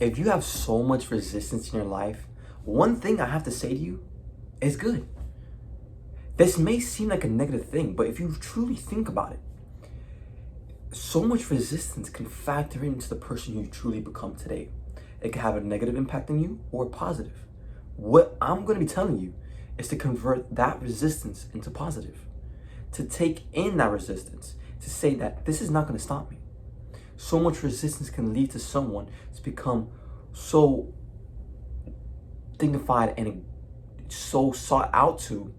If you have so much resistance in your life, one thing I have to say to you is good. This may seem like a negative thing, but if you truly think about it, so much resistance can factor into the person you truly become today. It can have a negative impact on you or a positive. What I'm going to be telling you is to convert that resistance into positive, to take in that resistance, to say that this is not going to stop me. So much resistance can lead to someone to become so dignified and so sought out to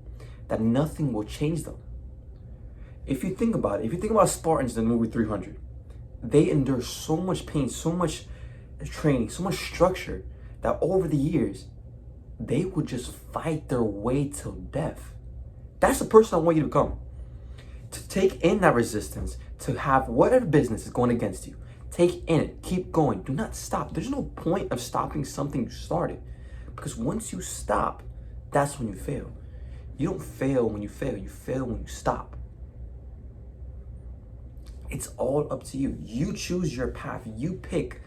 that nothing will change them. If you think about it, if you think about Spartans in the movie 300, they endure so much pain, so much training, so much structure that over the years, they would just fight their way till death. That's the person I want you to become. To take in that resistance, to have whatever business is going against you, take in it, keep going, do not stop. There's no point of stopping something you started, because once you stop, that's when you fail. You don't fail when you fail, you fail when you stop. It's all up to you. You choose your path, you pick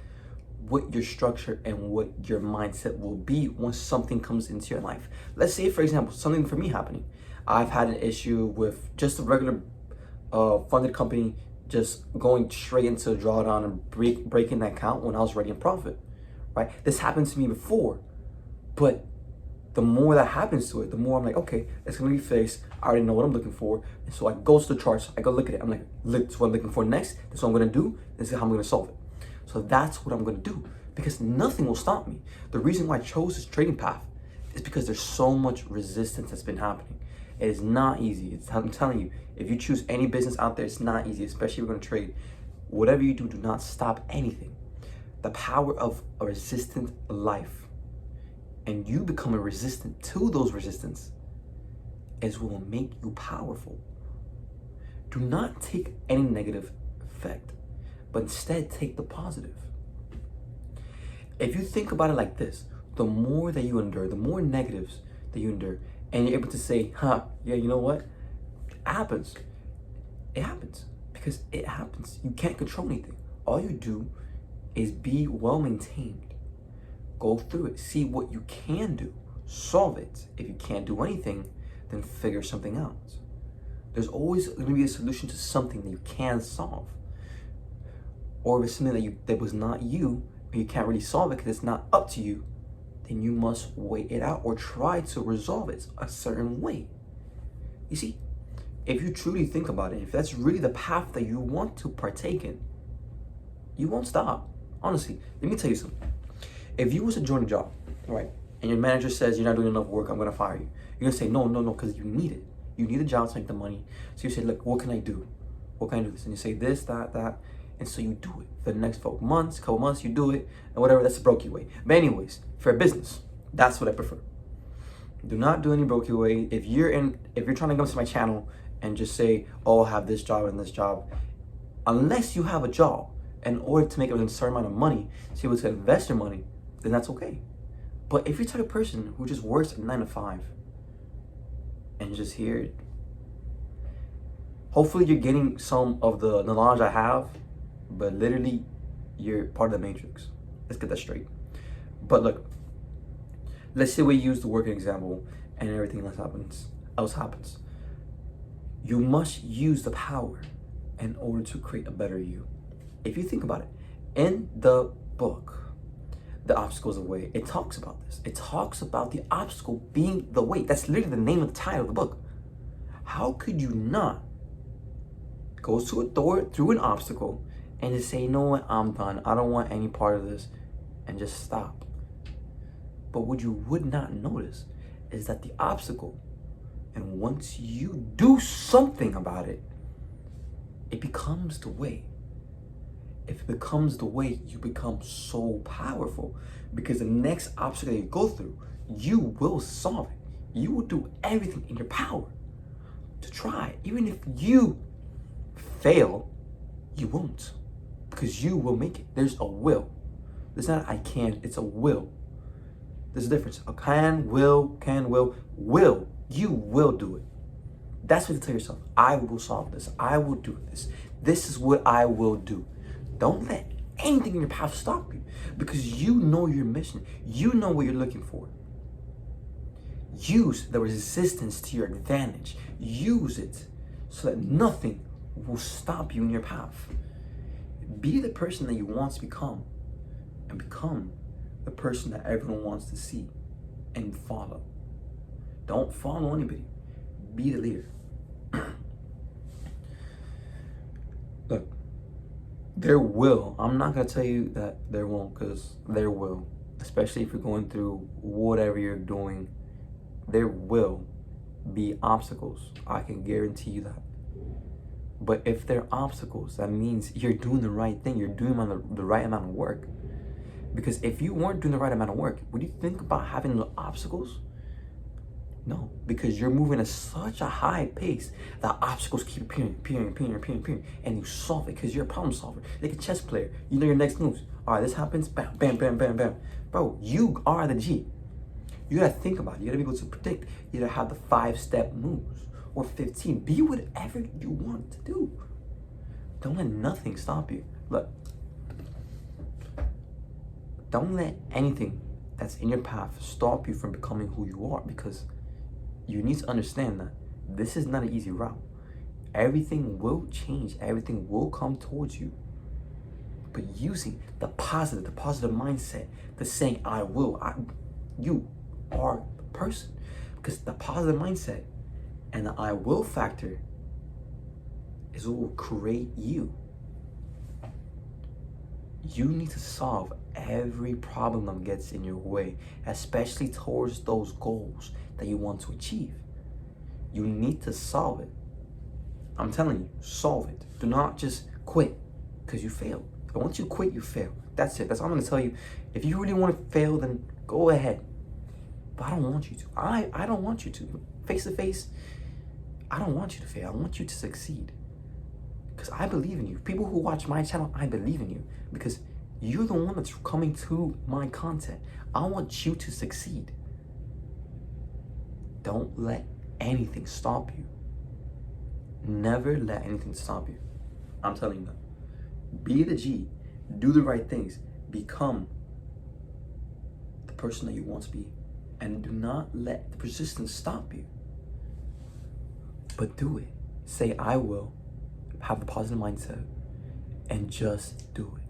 what your structure and what your mindset will be once something comes into your life. Let's say, for example, something for me happening. I've had an issue with just a regular funded company just going straight into a drawdown and breaking that account when I was already in profit, right? This happened to me before, but the more that happens to it, the more I'm like, okay, it's gonna be fixed. I already know what I'm looking for. And so I go to the charts, I go look at it. I'm like, look, this is what I'm looking for next. This is what I'm gonna do. This is how I'm gonna solve it. So that's what I'm gonna do, because nothing will stop me. The reason why I chose this trading path is because there's so much resistance that's been happening. It is not easy. I'm telling you, if you choose any business out there, it's not easy, especially if you're gonna trade. Whatever you do not stop anything. The power of a resistant life, and you becoming resistant to those resistance, is what will make you powerful. Do not take any negative effect, but instead take the positive. If you think about it like this, the more that you endure, the more negatives that you endure, and you're able to say, yeah, you know what? It happens. It happens because it happens. You can't control anything. All you do is be well maintained. Go through it. See what you can do. Solve it. If you can't do anything, then figure something out. There's always going to be a solution to something that you can solve. Or if it's something that was not you, and you can't really solve it because it's not up to you, then you must wait it out or try to resolve it a certain way. You see, if you truly think about it, if that's really the path that you want to partake in, you won't stop. Honestly, let me tell you something. If you was to join a job, right, and your manager says you're not doing enough work, I'm gonna fire you. You're gonna say no, because you need it. You need a job to make the money. So you say, look, what can I do? What can I do this? And you say this, that. And so you do it for the next couple months, you do it, and whatever, that's the brokey way. But anyways, for a business, that's what I prefer. Do not do any brokey way. If you're trying to come to my channel and just say, oh, I have this job and this job, unless you have a job, in order to make a certain amount of money, to be able to invest your money, then that's okay. But if you're the type of person who just works a 9 to 5 and you're just here, hopefully you're getting some of the knowledge I have, but literally you're part of the matrix. Let's get that straight. But look, let's say we use the working example and everything else happens. You must use the power in order to create a better you. If you think about it, in the book, The Obstacle's the Way, it talks about this. It talks about the obstacle being the way. That's literally the name of the title of the book. How could you not go to a door through an obstacle and just say, you know what, I'm done. I don't want any part of this, and just stop. But what you would not notice is that the obstacle, and once you do something about it, it becomes the way. If it becomes the way, you become so powerful, because the next obstacle that you go through, you will solve it. You will do everything in your power to try. Even if you fail, you won't, because you will make it. There's a will. It's not I can, it's a will. There's a difference. A can, will. You will do it. That's what you tell yourself. I will solve this. I will do this. This is what I will do. Don't let anything in your path stop you, because you know your mission. You know what you're looking for. Use the resistance to your advantage. Use it so that nothing will stop you in your path. Be the person that you want to become, and become the person that everyone wants to see and follow. Don't follow anybody. Be the leader. Look, there will, I'm not going to tell you that there won't, because there will, especially if you're going through whatever you're doing, there will be obstacles. I can guarantee you that. But if there are obstacles, that means you're doing the right thing. You're doing the right amount of work. Because if you weren't doing the right amount of work, would you think about having the obstacles? No, because you're moving at such a high pace that obstacles keep appearing, and you solve it because you're a problem solver. Like a chess player, you know your next moves. All right, this happens, bam, bam, bam, bam, bam. Bro, you are the G. You gotta think about it. You gotta be able to predict. You gotta have the 5-step moves or 15. Be whatever you want to do. Don't let nothing stop you. Look, don't let anything that's in your path stop you from becoming who you are, because you need to understand that this is not an easy route. Everything will change. Everything will come towards you. But using the positive mindset, the saying, I will, you are the person. Because the positive mindset and the I will factor is what will create you. You need to solve every problem that gets in your way, especially towards those goals that you want to achieve. You need to solve it. I'm telling you, solve it. Do not just quit because you failed. And once you quit, you fail. That's it. That's all I'm going to tell you. If you really want to fail, then go ahead. But I don't want you to. I don't want you to. Face to face, I don't want you to fail. I want you to succeed. Because I believe in you. People who watch my channel, I believe in you. Because you're the one that's coming to my content. I want you to succeed. Don't let anything stop you. Never let anything stop you. I'm telling you that. Be the G. Do the right things. Become the person that you want to be. And do not let the persistence stop you. But do it. Say, I will. Have the positive mindset. And just do it.